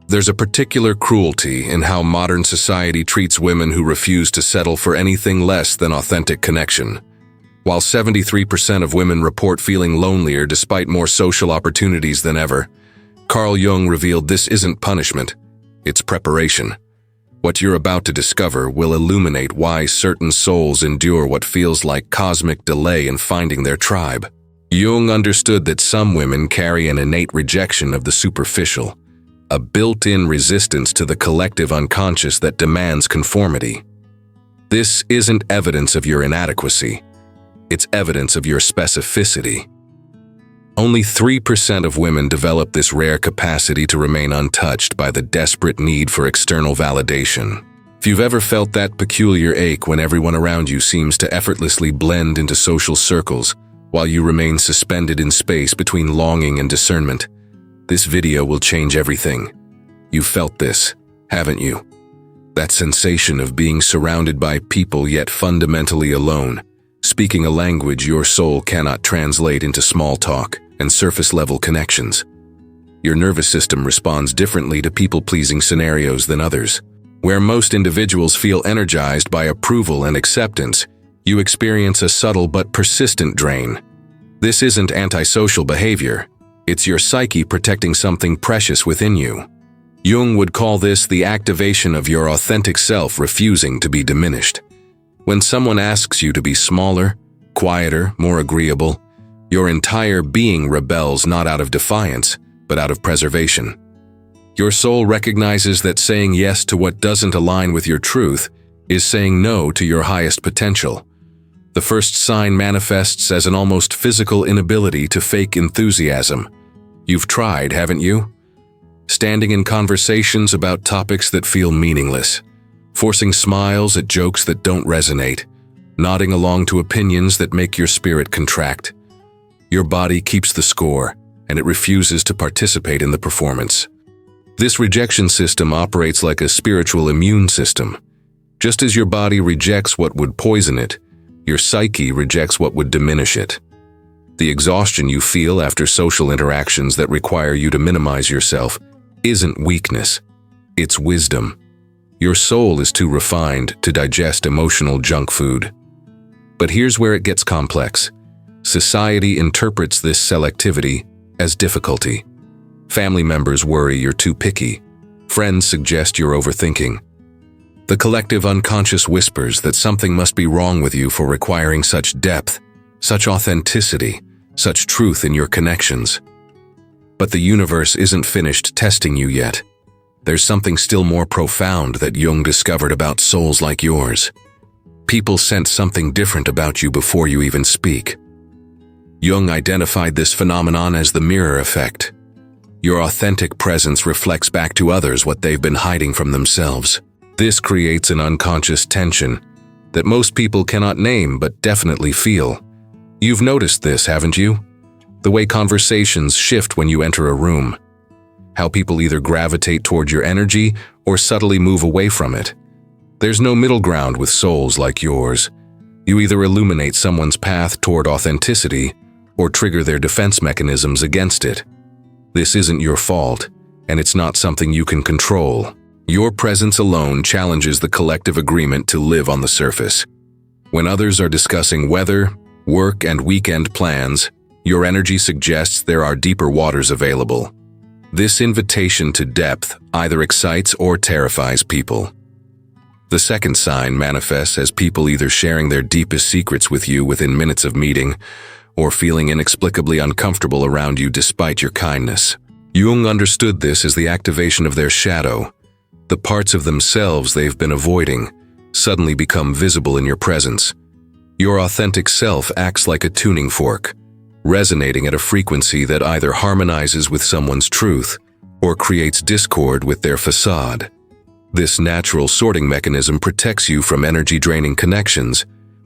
There's a particular cruelty in how modern society treats women who refuse to settle for anything less than authentic connection. While 73% of women report feeling lonelier despite more social opportunities than ever, Carl Jung revealed this isn't punishment, it's preparation. What you're about to discover will illuminate why certain souls endure what feels like cosmic delay in finding their tribe. Jung understood that some women carry an innate rejection of the superficial, a built-in resistance to the collective unconscious that demands conformity. This isn't evidence of your inadequacy, it's evidence of your specificity. Only 3% of women develop this rare capacity to remain untouched by the desperate need for external validation. If you've ever felt that peculiar ache when everyone around you seems to effortlessly blend into social circles while you remain suspended in space between longing and discernment, this video will change everything. You've felt this, haven't you? That sensation of being surrounded by people yet fundamentally alone, speaking a language your soul cannot translate into small talk and surface-level connections. Your nervous system responds differently to people-pleasing scenarios than others. Where most individuals feel energized by approval and acceptance, you experience a subtle but persistent drain. This isn't antisocial behavior. It's your psyche protecting something precious within you. Jung would call this the activation of your authentic self refusing to be diminished. When someone asks you to be smaller, quieter, more agreeable, your entire being rebels not out of defiance, but out of preservation. Your soul recognizes that saying yes to what doesn't align with your truth is saying no to your highest potential. The first sign manifests as an almost physical inability to fake enthusiasm. You've tried, haven't you? Standing in conversations about topics that feel meaningless, forcing smiles at jokes that don't resonate, nodding along to opinions that make your spirit contract. Your body keeps the score, and it refuses to participate in the performance. This rejection system operates like a spiritual immune system. Just as your body rejects what would poison it, your psyche rejects what would diminish it. The exhaustion you feel after social interactions that require you to minimize yourself isn't weakness, it's wisdom. Your soul is too refined to digest emotional junk food. But here's where it gets complex. Society interprets this selectivity as difficulty. Family members worry you're too picky. Friends suggest you're overthinking. The collective unconscious whispers that something must be wrong with you for requiring such depth, such authenticity, such truth in your connections. But the universe isn't finished testing you yet. There's something still more profound that Jung discovered about souls like yours. People sense something different about you before you even speak. Jung identified this phenomenon as the mirror effect. Your authentic presence reflects back to others what they've been hiding from themselves. This creates an unconscious tension that most people cannot name but definitely feel. You've noticed this, haven't you? The way conversations shift when you enter a room. How people either gravitate toward your energy or subtly move away from it. There's no middle ground with souls like yours. You either illuminate someone's path toward authenticity or trigger their defense mechanisms against it. This isn't your fault, and it's not something you can control. Your presence alone challenges the collective agreement to live on the surface. When others are discussing weather, work, and weekend plans, your energy suggests there are deeper waters available. This invitation to depth either excites or terrifies people. The second sign manifests as people either sharing their deepest secrets with you within minutes of meeting, or feeling inexplicably uncomfortable around you despite your kindness. Jung understood this as the activation of their shadow. The parts of themselves they've been avoiding suddenly become visible in your presence. Your authentic self acts like a tuning fork, resonating at a frequency that either harmonizes with someone's truth or creates discord with their facade. This natural sorting mechanism protects you from energy-draining connections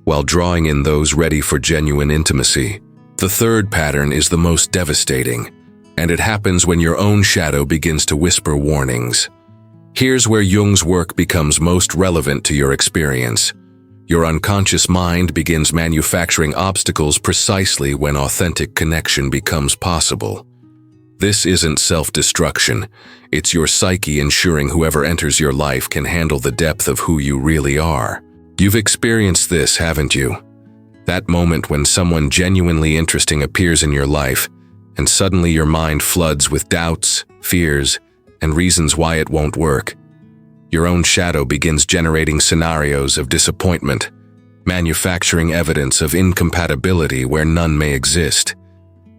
while drawing in those ready for genuine intimacy. The third pattern is the most devastating, and it happens when your own shadow begins to whisper warnings. Here's where Jung's work becomes most relevant to your experience. Your unconscious mind begins manufacturing obstacles precisely when authentic connection becomes possible. This isn't self-destruction. It's your psyche ensuring whoever enters your life can handle the depth of who you really are. You've experienced this, haven't you? That moment when someone genuinely interesting appears in your life, and suddenly your mind floods with doubts, fears, and reasons why it won't work. Your own shadow begins generating scenarios of disappointment, manufacturing evidence of incompatibility where none may exist.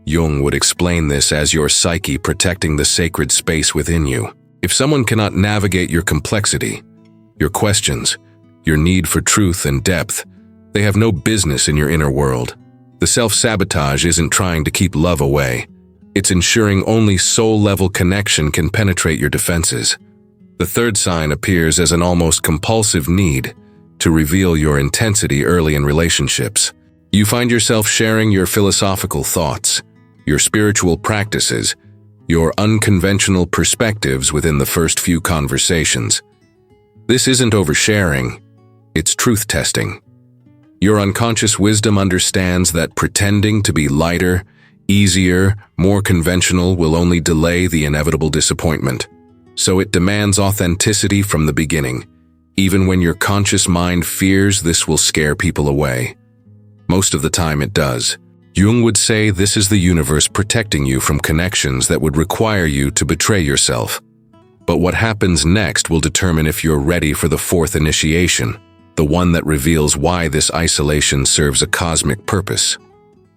Jung would explain this as your psyche protecting the sacred space within you. If someone cannot navigate your complexity, your questions, your need for truth and depth, they have no business in your inner world. The self-sabotage isn't trying to keep love away. It's ensuring only soul-level connection can penetrate your defenses. The third sign appears as an almost compulsive need to reveal your intensity early in relationships. You find yourself sharing your philosophical thoughts, your spiritual practices, your unconventional perspectives within the first few conversations. This isn't oversharing, it's truth testing. Your unconscious wisdom understands that pretending to be lighter, easier, more conventional will only delay the inevitable disappointment. So it demands authenticity from the beginning, even when your conscious mind fears this will scare people away. Most of the time it does. Jung would say this is the universe protecting you from connections that would require you to betray yourself. But what happens next will determine if you're ready for the fourth initiation, the one that reveals why this isolation serves a cosmic purpose.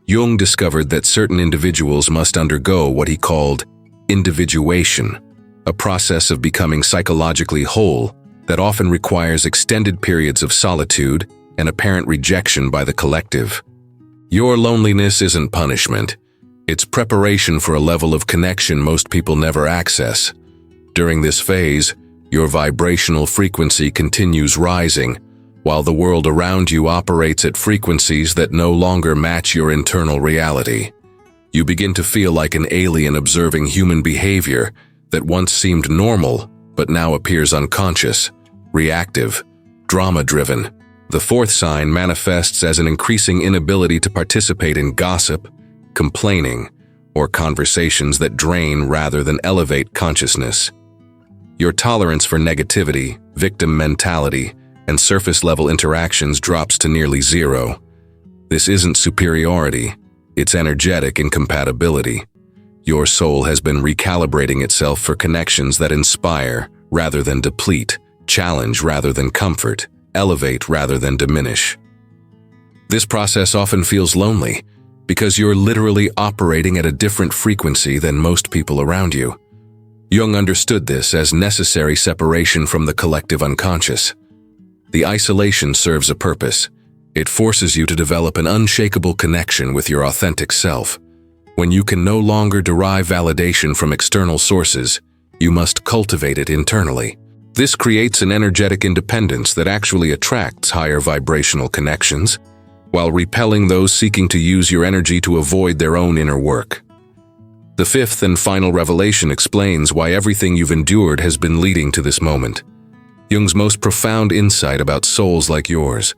Jung discovered that certain individuals must undergo what he called individuation, a process of becoming psychologically whole that often requires extended periods of solitude and apparent rejection by the collective. Your loneliness isn't punishment. It's preparation for a level of connection most people never access. During this phase, your vibrational frequency continues rising, while the world around you operates at frequencies that no longer match your internal reality. You begin to feel like an alien observing human behavior that once seemed normal, but now appears unconscious, reactive, drama-driven. The fourth sign manifests as an increasing inability to participate in gossip, complaining, or conversations that drain rather than elevate consciousness. Your tolerance for negativity, victim mentality, and surface-level interactions drops to nearly zero. This isn't superiority, it's energetic incompatibility. Your soul has been recalibrating itself for connections that inspire rather than deplete, challenge rather than comfort, elevate rather than diminish. This process often feels lonely because you're literally operating at a different frequency than most people around you. Jung understood this as necessary separation from the collective unconscious. The isolation serves a purpose. It forces you to develop an unshakable connection with your authentic self. When you can no longer derive validation from external sources, you must cultivate it internally. This creates an energetic independence that actually attracts higher vibrational connections, while repelling those seeking to use your energy to avoid their own inner work. The fifth and final revelation explains why everything you've endured has been leading to this moment. Jung's most profound insight about souls like yours.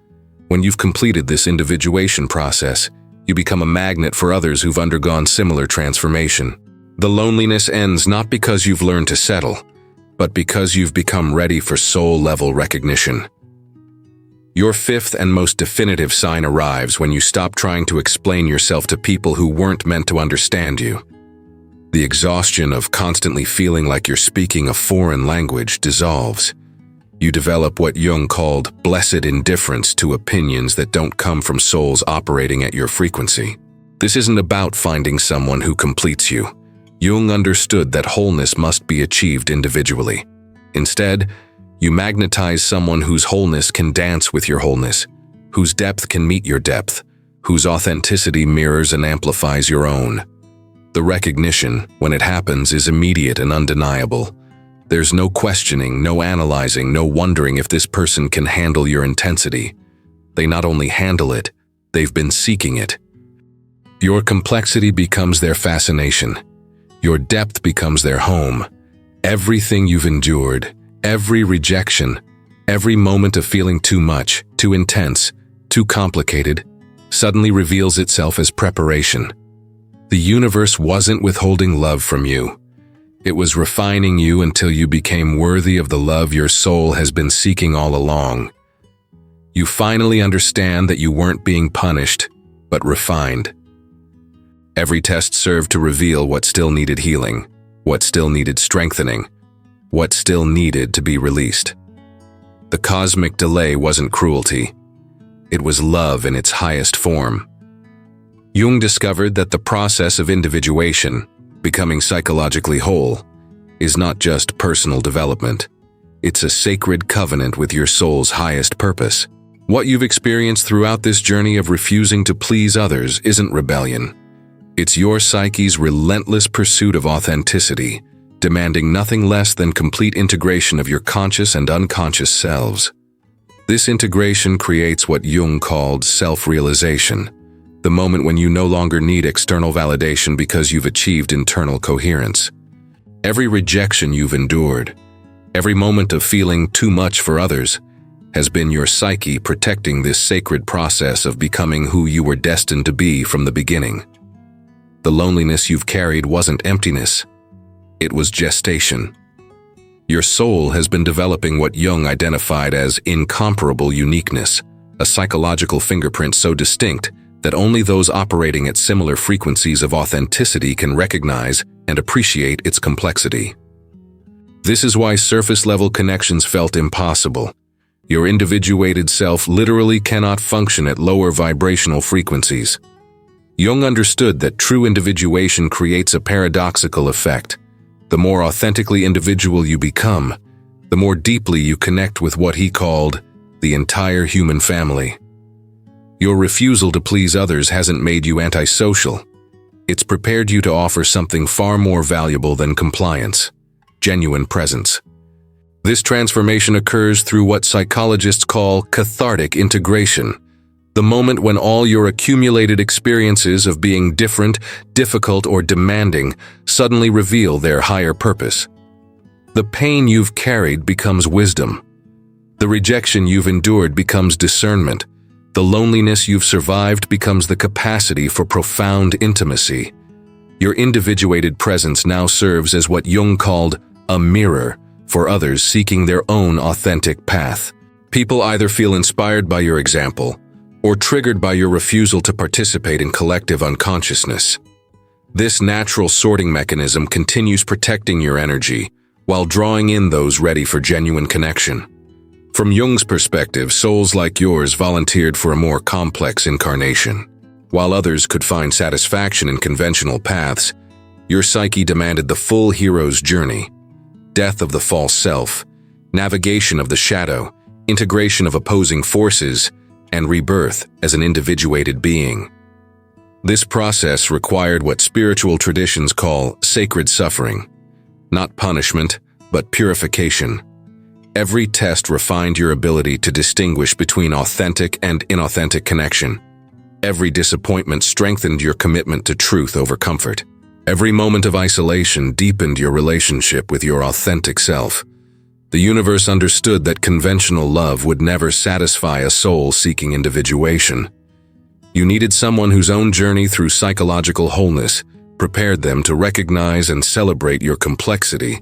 When you've completed this individuation process, you become a magnet for others who've undergone similar transformation. The loneliness ends not because you've learned to settle, but because you've become ready for soul-level recognition. Your fifth and most definitive sign arrives when you stop trying to explain yourself to people who weren't meant to understand you. The exhaustion of constantly feeling like you're speaking a foreign language dissolves. You develop what Jung called blessed indifference to opinions that don't come from souls operating at your frequency. This isn't about finding someone who completes you. Jung understood that wholeness must be achieved individually. Instead, you magnetize someone whose wholeness can dance with your wholeness, whose depth can meet your depth, whose authenticity mirrors and amplifies your own. The recognition, when it happens, is immediate and undeniable. There's no questioning, no analyzing, no wondering if this person can handle your intensity. They not only handle it, they've been seeking it. Your complexity becomes their fascination. Your depth becomes their home. Everything you've endured, every rejection, every moment of feeling too much, too intense, too complicated, suddenly reveals itself as preparation. The universe wasn't withholding love from you. It was refining you until you became worthy of the love your soul has been seeking all along. You finally understand that you weren't being punished, but refined. Every test served to reveal what still needed healing, what still needed strengthening, what still needed to be released. The cosmic delay wasn't cruelty. It was love in its highest form. Jung discovered that the process of individuation, becoming psychologically whole, is not just personal development. It's a sacred covenant with your soul's highest purpose. What you've experienced throughout this journey of refusing to please others isn't rebellion. It's your psyche's relentless pursuit of authenticity, demanding nothing less than complete integration of your conscious and unconscious selves. This integration creates what Jung called self-realization, the moment when you no longer need external validation because you've achieved internal coherence. Every rejection you've endured, every moment of feeling too much for others, has been your psyche protecting this sacred process of becoming who you were destined to be from the beginning. The loneliness you've carried wasn't emptiness. It was gestation. Your soul has been developing what Jung identified as incomparable uniqueness, a psychological fingerprint so distinct that only those operating at similar frequencies of authenticity can recognize and appreciate its complexity. This is why surface-level connections felt impossible. Your individuated self literally cannot function at lower vibrational frequencies. Jung understood that true individuation creates a paradoxical effect. The more authentically individual you become, the more deeply you connect with what he called the entire human family. Your refusal to please others hasn't made you antisocial. It's prepared you to offer something far more valuable than compliance: genuine presence. This transformation occurs through what psychologists call cathartic integration, the moment when all your accumulated experiences of being different, difficult, or demanding suddenly reveal their higher purpose. The pain you've carried becomes wisdom. The rejection you've endured becomes discernment. The loneliness you've survived becomes the capacity for profound intimacy. Your individuated presence now serves as what Jung called a mirror for others seeking their own authentic path. People either feel inspired by your example or triggered by your refusal to participate in collective unconsciousness. This natural sorting mechanism continues protecting your energy while drawing in those ready for genuine connection. From Jung's perspective, souls like yours volunteered for a more complex incarnation. While others could find satisfaction in conventional paths, your psyche demanded the full hero's journey: death of the false self, navigation of the shadow, integration of opposing forces, and rebirth as an individuated being. This process required what spiritual traditions call sacred suffering, not punishment, but purification. Every test refined your ability to distinguish between authentic and inauthentic connection. Every disappointment strengthened your commitment to truth over comfort. Every moment of isolation deepened your relationship with your authentic self. The universe understood that conventional love would never satisfy a soul seeking individuation. You needed someone whose own journey through psychological wholeness prepared them to recognize and celebrate your complexity,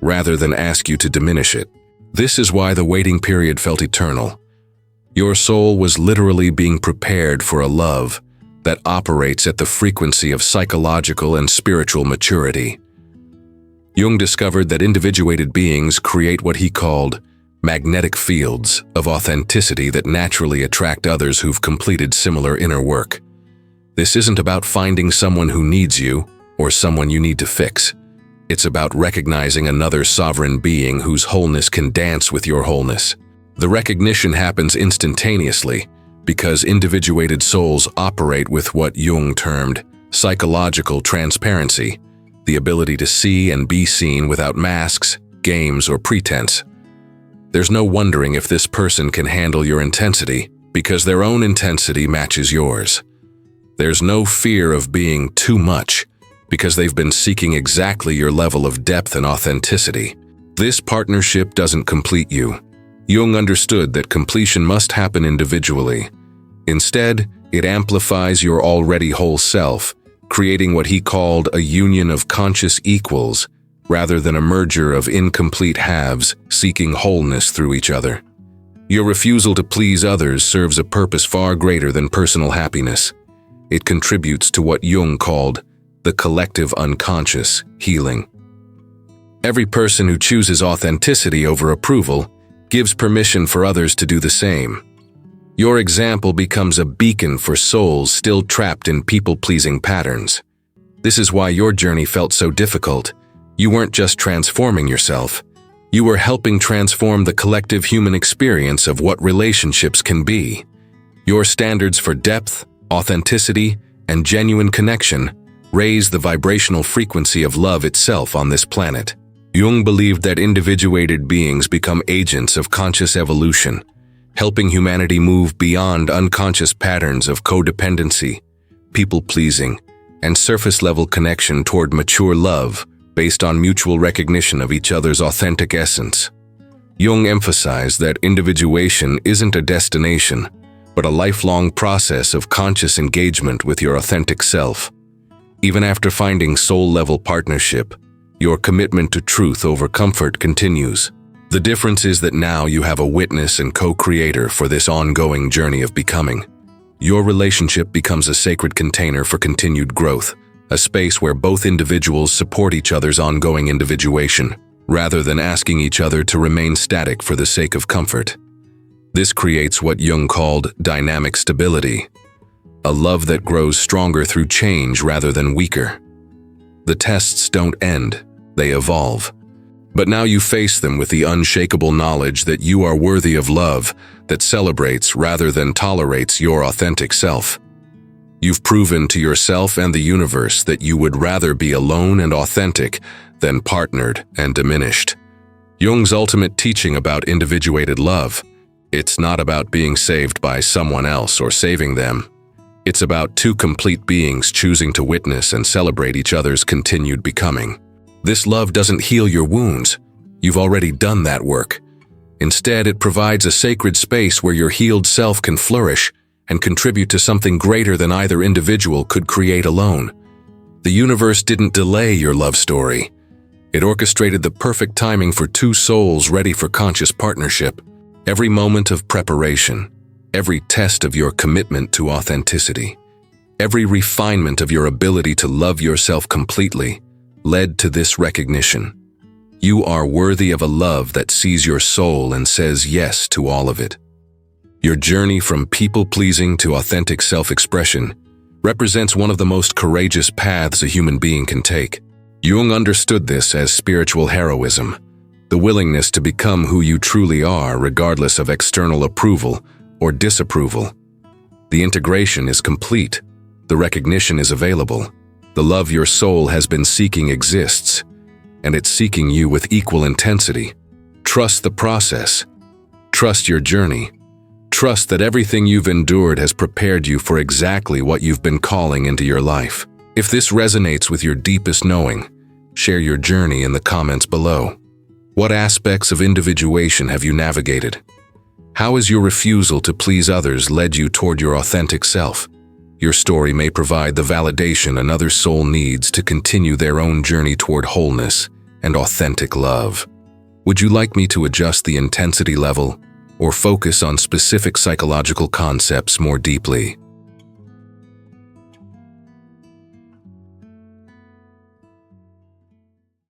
rather than ask you to diminish it. This is why the waiting period felt eternal. Your soul was literally being prepared for a love that operates at the frequency of psychological and spiritual maturity. Jung discovered that individuated beings create what he called magnetic fields of authenticity that naturally attract others who've completed similar inner work. This isn't about finding someone who needs you or someone you need to fix. It's about recognizing another sovereign being whose wholeness can dance with your wholeness. The recognition happens instantaneously because individuated souls operate with what Jung termed psychological transparency, the ability to see and be seen without masks, games, or pretense. There's no wondering if this person can handle your intensity because their own intensity matches yours. There's no fear of being too much because they've been seeking exactly your level of depth and authenticity. This partnership doesn't complete you. Jung understood that completion must happen individually. Instead, it amplifies your already whole self, creating what he called a union of conscious equals rather than a merger of incomplete halves seeking wholeness through each other. Your refusal to please others serves a purpose far greater than personal happiness. It contributes to what Jung called the collective unconscious healing. Every person who chooses authenticity over approval gives permission for others to do the same. Your example becomes a beacon for souls still trapped in people-pleasing patterns. This is why your journey felt so difficult. You weren't just transforming yourself. You were helping transform the collective human experience of what relationships can be. Your standards for depth, authenticity, and genuine connection raise the vibrational frequency of love itself on this planet. Jung believed that individuated beings become agents of conscious evolution, helping humanity move beyond unconscious patterns of codependency, people-pleasing, and surface-level connection toward mature love based on mutual recognition of each other's authentic essence. Jung emphasized that individuation isn't a destination, but a lifelong process of conscious engagement with your authentic self. Even after finding soul-level partnership, your commitment to truth over comfort continues. The difference is that now you have a witness and co-creator for this ongoing journey of becoming. Your relationship becomes a sacred container for continued growth, a space where both individuals support each other's ongoing individuation, rather than asking each other to remain static for the sake of comfort. This creates what Jung called dynamic stability, a love that grows stronger through change rather than weaker. The tests don't end, they evolve. But now you face them with the unshakable knowledge that you are worthy of love that celebrates rather than tolerates your authentic self. You've proven to yourself and the universe that you would rather be alone and authentic than partnered and diminished. Jung's ultimate teaching about individuated love, it's not about being saved by someone else or saving them. It's about two complete beings choosing to witness and celebrate each other's continued becoming. This love doesn't heal your wounds. You've already done that work. Instead, it provides a sacred space where your healed self can flourish and contribute to something greater than either individual could create alone. The universe didn't delay your love story. It orchestrated the perfect timing for two souls ready for conscious partnership. Every moment of preparation, every test of your commitment to authenticity, every refinement of your ability to love yourself completely led to this recognition. You are worthy of a love that sees your soul and says yes to all of it. Your journey from people-pleasing to authentic self-expression represents one of the most courageous paths a human being can take. Jung understood this as spiritual heroism, the willingness to become who you truly are regardless of external approval or disapproval. The integration is complete. The recognition is available. The love your soul has been seeking exists, and it's seeking you with equal intensity. Trust the process. Trust your journey. Trust that everything you've endured has prepared you for exactly what you've been calling into your life. If this resonates with your deepest knowing, share your journey in the comments below. What aspects of individuation have you navigated? How has your refusal to please others led you toward your authentic self? Your story may provide the validation another soul needs to continue their own journey toward wholeness and authentic love. Would you like me to adjust the intensity level or focus on specific psychological concepts more deeply?